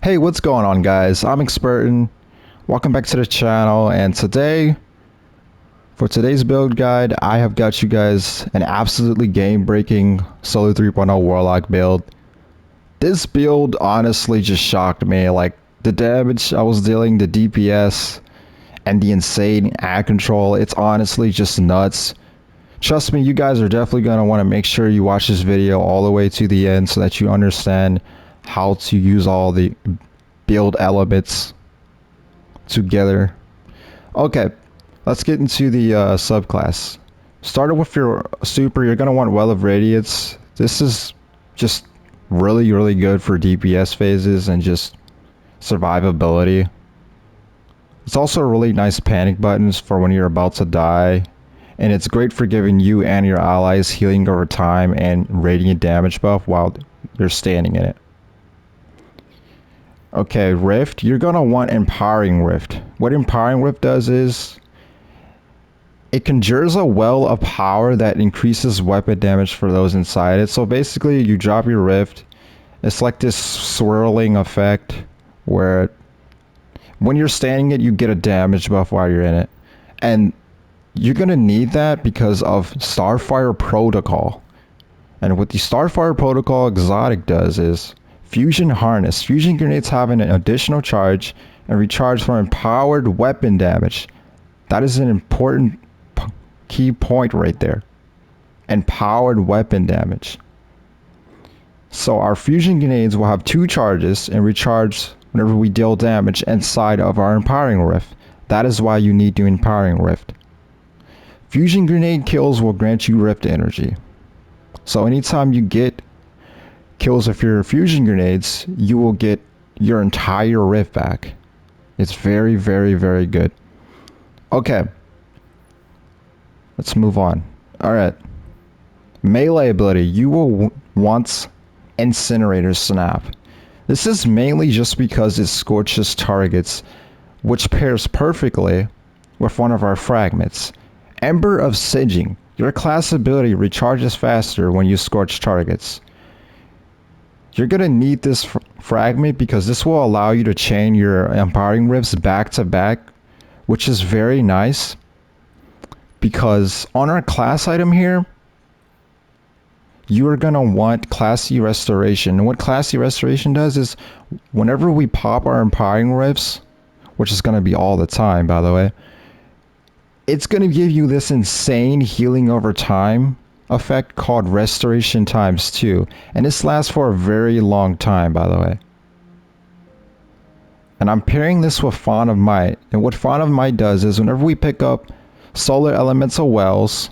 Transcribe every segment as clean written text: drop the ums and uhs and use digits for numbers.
Hey, what's going on, guys? I'm Expertin. Welcome back to the channel, and for today's build guide, I have got you guys an absolutely game-breaking solo 3.0 Warlock build. This build honestly just shocked me. Like, the damage I was dealing, the DPS, and the insane ad control, it's honestly just nuts. Trust me, you guys are definitely going to want to make sure you watch this video all the way to the end so that you understand how to use all the build elements together. Okay, let's get into the subclass. Starting with your super, you're going to want Well of Radiance. This is just really good for DPS phases and just survivability. It's also really nice panic buttons for when you're about to die, and it's great for giving you and your allies healing over time and radiant damage buff while you're standing in it. Okay, Rift, you're gonna want Empowering Rift. What Empowering Rift does is it conjures a well of power that increases weapon damage for those inside it. So basically, you drop your Rift, it's like this swirling effect where when you're standing it, you get a damage buff while you're in it. And you're gonna need that because of Starfire Protocol. And what the Starfire Protocol exotic does is Fusion Harness. Fusion grenades have an additional charge and recharge for empowered weapon damage. That is an important key point right there. Empowered weapon damage. So our fusion grenades will have 2 charges and recharge whenever we deal damage inside of our Empowering Rift. That is why you need the Empowering Rift. Fusion grenade kills will grant you Rift energy. So anytime you get kills with your fusion grenades, you will get your entire Rift back. It's very good. Okay, let's move on. Alright, melee ability, you will want Incinerator Snap. This is mainly just because it scorches targets, which pairs perfectly with one of our fragments. Ember of Singeing. Your class ability recharges faster when you scorch targets. You're gonna need this fragment because this will allow you to chain your Empowering Rifts back to back, which is very nice. Because on our class item here, you are gonna want Classy Restoration. And what Classy Restoration does is, whenever we pop our Empowering Rifts, which is gonna be all the time, by the way, it's gonna give you this insane healing over time effect called Restoration times 2, and this lasts for a very long time, by the way. And I'm pairing this with Font of Might, and what Font of Might does is whenever we pick up solar elemental wells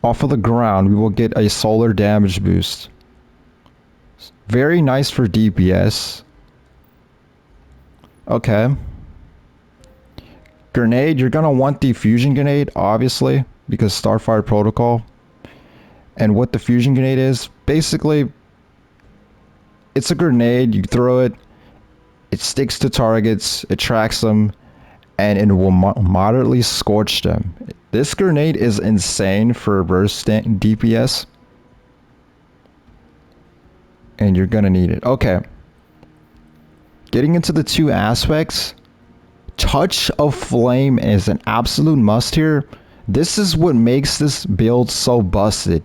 off of the ground, we will get a solar damage boost. Very nice for DPS. Okay, grenade, you're gonna want the fusion grenade, obviously, because Starfire Protocol. And what the fusion grenade is, basically, it's a grenade, you throw it, it sticks to targets, it tracks them, and it will moderately scorch them. This grenade is insane for burst DPS, and you're gonna need it. Okay, getting into the 2 aspects, Touch of Flame is an absolute must here. This is what makes this build so busted.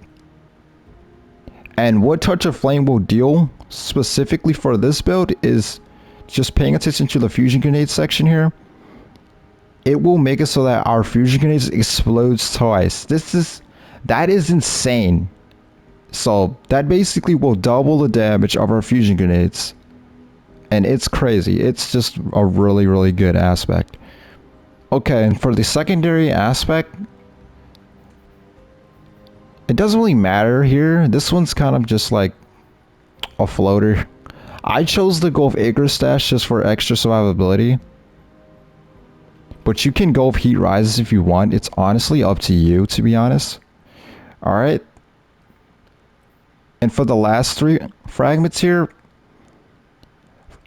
And what Touch of Flame will deal specifically for this build is just paying attention to the fusion grenade section here. It will make it so that our fusion grenades explodes twice. That is insane. So that basically will double the damage of our fusion grenades. And it's crazy. It's just a really good aspect. Okay, and for the secondary aspect, it doesn't really matter here. This one's kind of just like a floater. I chose to go with Icarus Stash just for extra survivability. But you can go with Heat Rises if you want. It's honestly up to you, to be honest. Alright. And for the last 3 fragments here,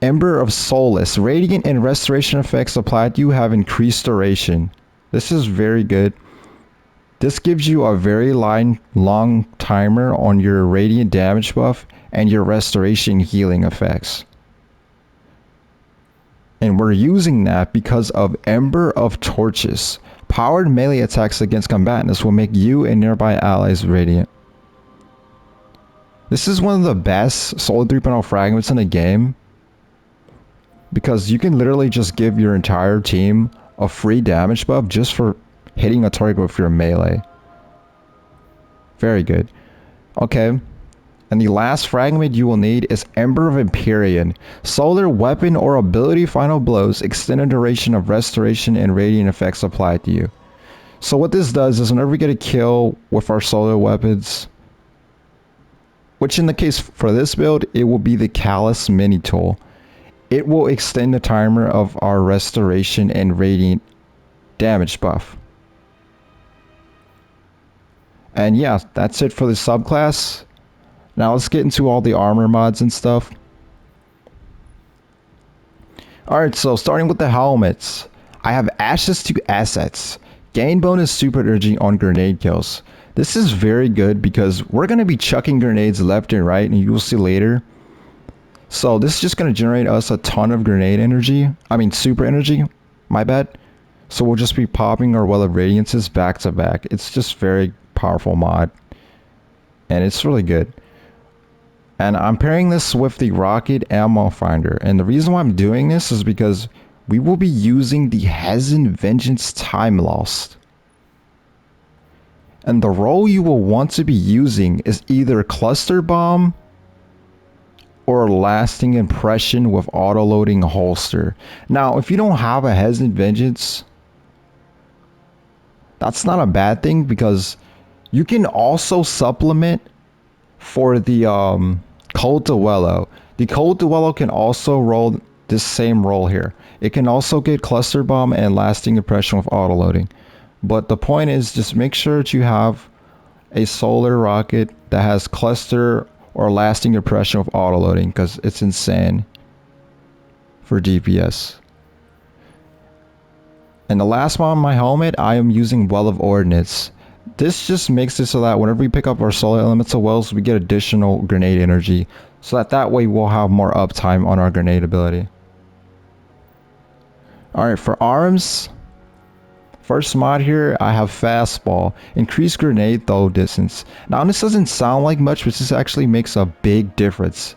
Ember of Solace. Radiant and Restoration effects applied to you have increased duration. This is very good. This gives you a very long timer on your Radiant damage buff and your Restoration healing effects. And we're using that because of Ember of Torches. Powered melee attacks against combatants will make you and nearby allies radiant. This is one of the best Solar 3.0 fragments in the game, because you can literally just give your entire team a free damage buff just for hitting a target with your melee. Very good. Okay. And the last fragment you will need is Ember of Empyrean. Solar weapon or ability final blows, extended duration of restoration and radiant effects applied to you. So what this does is whenever we get a kill with our solar weapons, which in the case for this build, it will be the Callus mini tool. It will extend the timer of our restoration and radiant damage buff. And yeah, that's it for the subclass. Now let's get into all the armor mods and stuff. Alright, so starting with the helmets. I have Ashes to Assets. Gain bonus super energy on grenade kills. This is very good because we're going to be chucking grenades left and right, and you will see later. So this is just going to generate us a ton of grenade energy. I mean super energy, my bad. So we'll just be popping our Well of Radiances back to back. It's just very powerful mod. And it's really good. And I'm pairing this with the Rocket Ammo Finder. And the reason why I'm doing this is because we will be using the Hezen Vengeance Time Lost. And the role you will want to be using is either Cluster Bomb or Lasting Impression with Auto-Loading Holster. Now, if you don't have a Hezen Vengeance, that's not a bad thing, because you can also supplement for the Cold Duello. The Cold Duello can also roll this same role here. It can also get Cluster Bomb and Lasting Impression with Auto-Loading. But the point is, just make sure that you have a solar rocket that has Cluster or Lasting Impression with Auto-Loading, because it's insane for DPS. And the last one on my helmet, I am using Well of Ordnance. This just makes it so that whenever we pick up our solar elemental wells, we get additional grenade energy, so that way we'll have more uptime on our grenade ability. Alright, for arms, first mod here, I have Fastball. Increase grenade throw distance. Now this doesn't sound like much, but this actually makes a big difference.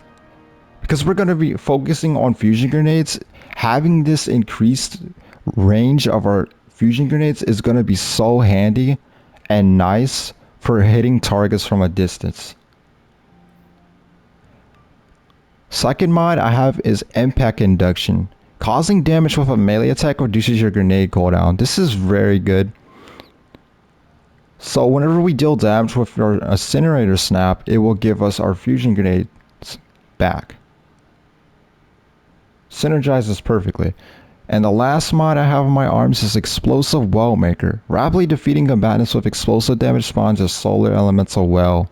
Because we're going to be focusing on fusion grenades, having this increased range of our fusion grenades is going to be so handy and nice for hitting targets from a distance. Second mod I have is Impact Induction. Causing damage with a melee attack reduces your grenade cooldown. This is very good. So whenever we deal damage with our Incinerator Snap, it will give us our fusion grenades back. Synergizes perfectly. And the last mod I have on my arms is Explosive Well Maker. Rapidly defeating combatants with explosive damage spawns a solar elemental well.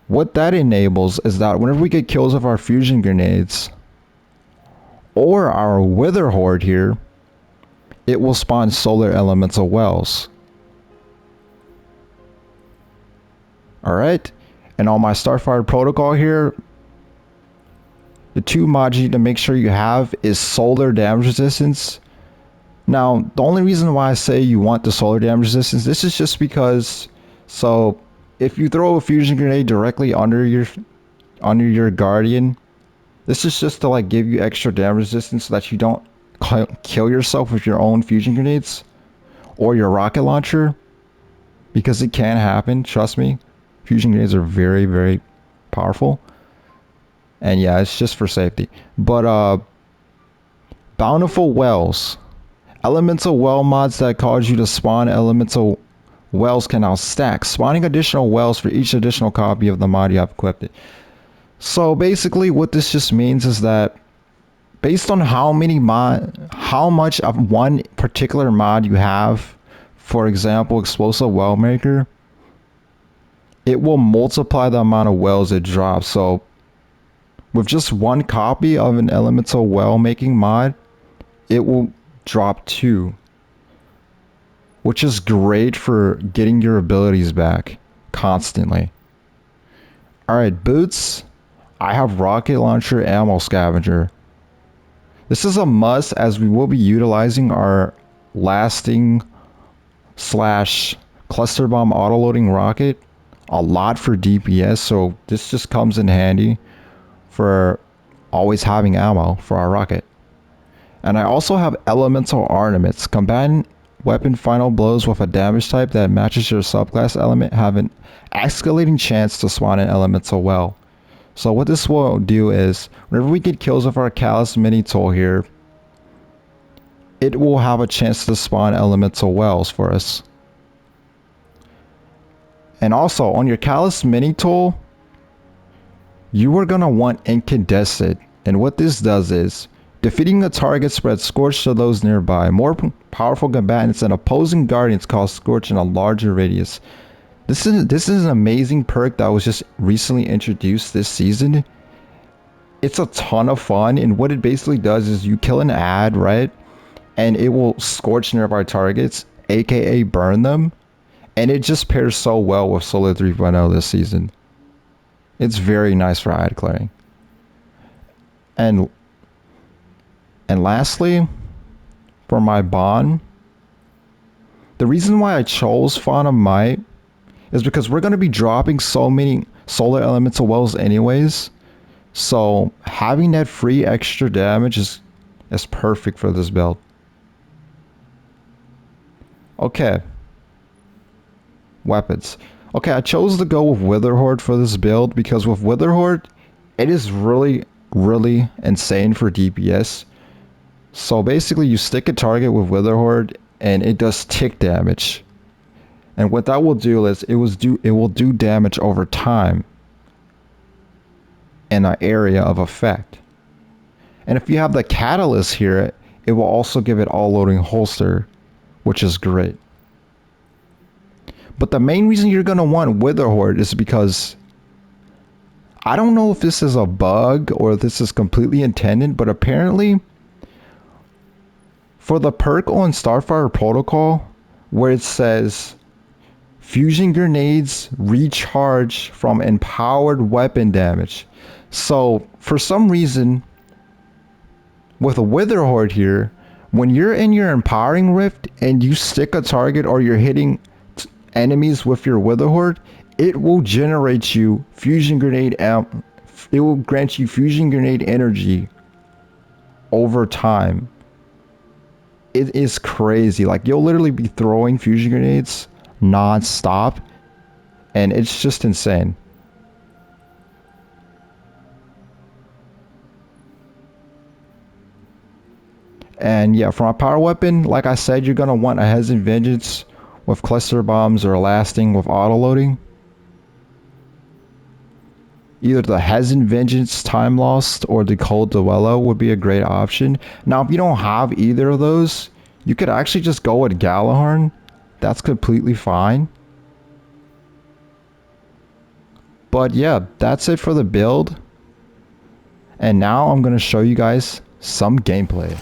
What that enables is that whenever we get kills of our fusion grenades or our Wither Horde here, it will spawn solar elemental wells. Alright, and on my Starfire protocol here, the two mods you need to make sure you have is solar damage resistance. Now, the only reason why I say you want the solar damage resistance, this is just because, so if you throw a fusion grenade directly under your guardian, this is just to like give you extra damage resistance so that you don't kill yourself with your own fusion grenades or your rocket launcher, because it can happen, trust me. Fusion grenades are very, very powerful. And yeah, it's just for safety. But Bountiful Wells. Elemental well mods that cause you to spawn elemental wells can now stack, spawning additional wells for each additional copy of the mod you have equipped it. So basically what this just means is that based on how much of one particular mod you have, for example Explosive Well Maker, it will multiply the amount of wells it drops. So with just one copy of an elemental well making mod, it will drop 2, which is great for getting your abilities back constantly. Alright, boots. I have Rocket Launcher Ammo Scavenger. This is a must as we will be utilizing our lasting slash cluster bomb autoloading rocket a lot for DPS, so this just comes in handy for always having ammo for our rocket. And I also have elemental ornaments. Combatant weapon final blows with a damage type that matches your subclass element have an escalating chance to spawn an elemental well. So what this will do is, whenever we get kills with our Callus mini tool here, it will have a chance to spawn elemental wells for us. And also, on your Callus mini tool, you are going to want Incandescent. And what this does is, defeating the target spreads Scorch to those nearby. More powerful combatants and opposing guardians cause Scorch in a larger radius. This is an amazing perk that was just recently introduced this season. It's a ton of fun, and what it basically does is you kill an ad, right? And it will scorch nearby targets, aka burn them. And it just pairs so well with Solar 3.0 this season. It's very nice for ad clearing. And lastly, for my bond, the reason why I chose Fawn of Might is because we're going to be dropping so many solar elemental wells anyways. So having that free extra damage is perfect for this build. Okay. Weapons. Okay, I chose to go with Witherhoard for this build because with Witherhoard, it is really insane for DPS. So basically you stick a target with Witherhoard and it does tick damage. And what that will do is it will do damage over time in an area of effect. And if you have the catalyst here, it will also give it all loading holster, which is great. But the main reason you're going to want Witherhoard is because I don't know if this is a bug or if this is completely intended, but apparently for the perk on Starfire Protocol where it says fusion grenades recharge from empowered weapon damage. So for some reason with a Witherhoard here, when you're in your empowering rift and you stick a target or you're hitting enemies with your Witherhoard, it will generate you fusion grenade it will grant you fusion grenade energy over time. It is crazy. Like you'll literally be throwing fusion grenades non-stop and it's just insane. And yeah, for my power weapon, like I said, you're gonna want a Hesitant Vengeance with cluster bombs or lasting with auto loading. Either the Hesitant Vengeance Time Lost or the Cold Duello would be a great option. Now, if you don't have either of those, you could actually just go with Galahorn. That's completely fine. But yeah, that's it for the build. And now I'm going to show you guys some gameplay.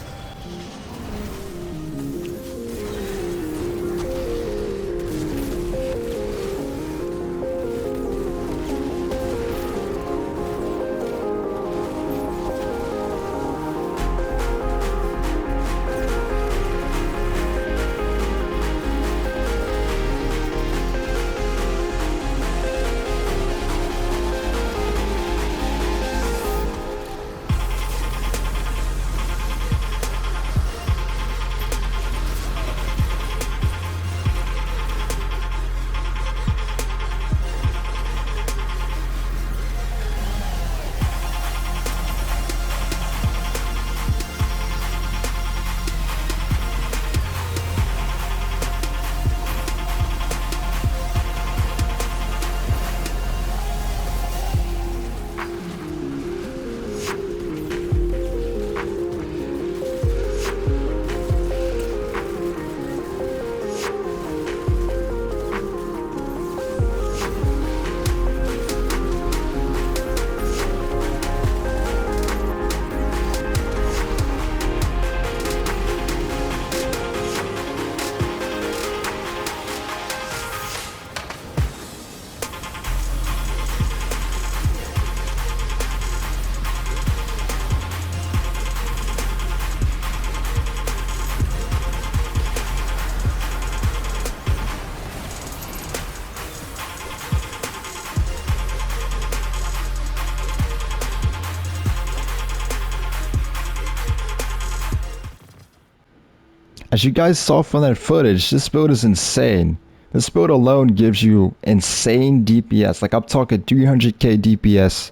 As you guys saw from that footage, this build is insane. This build alone gives you insane DPS. Like, I'm talking 300k DPS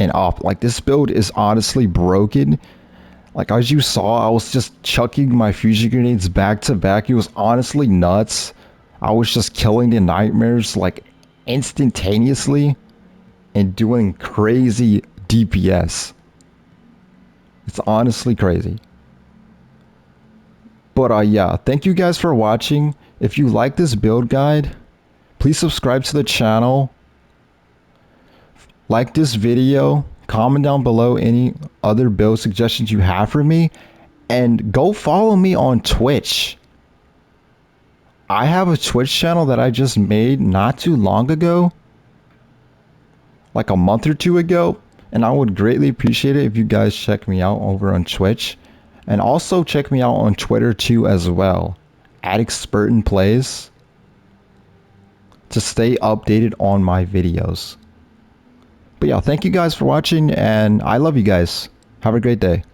and up. Like, this build is honestly broken. Like, as you saw, I was just chucking my fusion grenades back to back. It was honestly nuts. I was just killing the nightmares like instantaneously and doing crazy DPS. It's honestly crazy. But yeah, thank you guys for watching. If you like this build guide, please subscribe to the channel. Like this video, comment down below any other build suggestions you have for me, and go follow me on Twitch. I have a Twitch channel that I just made not too long ago, like a month or two ago, and I would greatly appreciate it if you guys check me out over on Twitch. And also check me out on Twitter too as well, @ExpertinPlays, to stay updated on my videos. But yeah, thank you guys for watching, and I love you guys. Have a great day.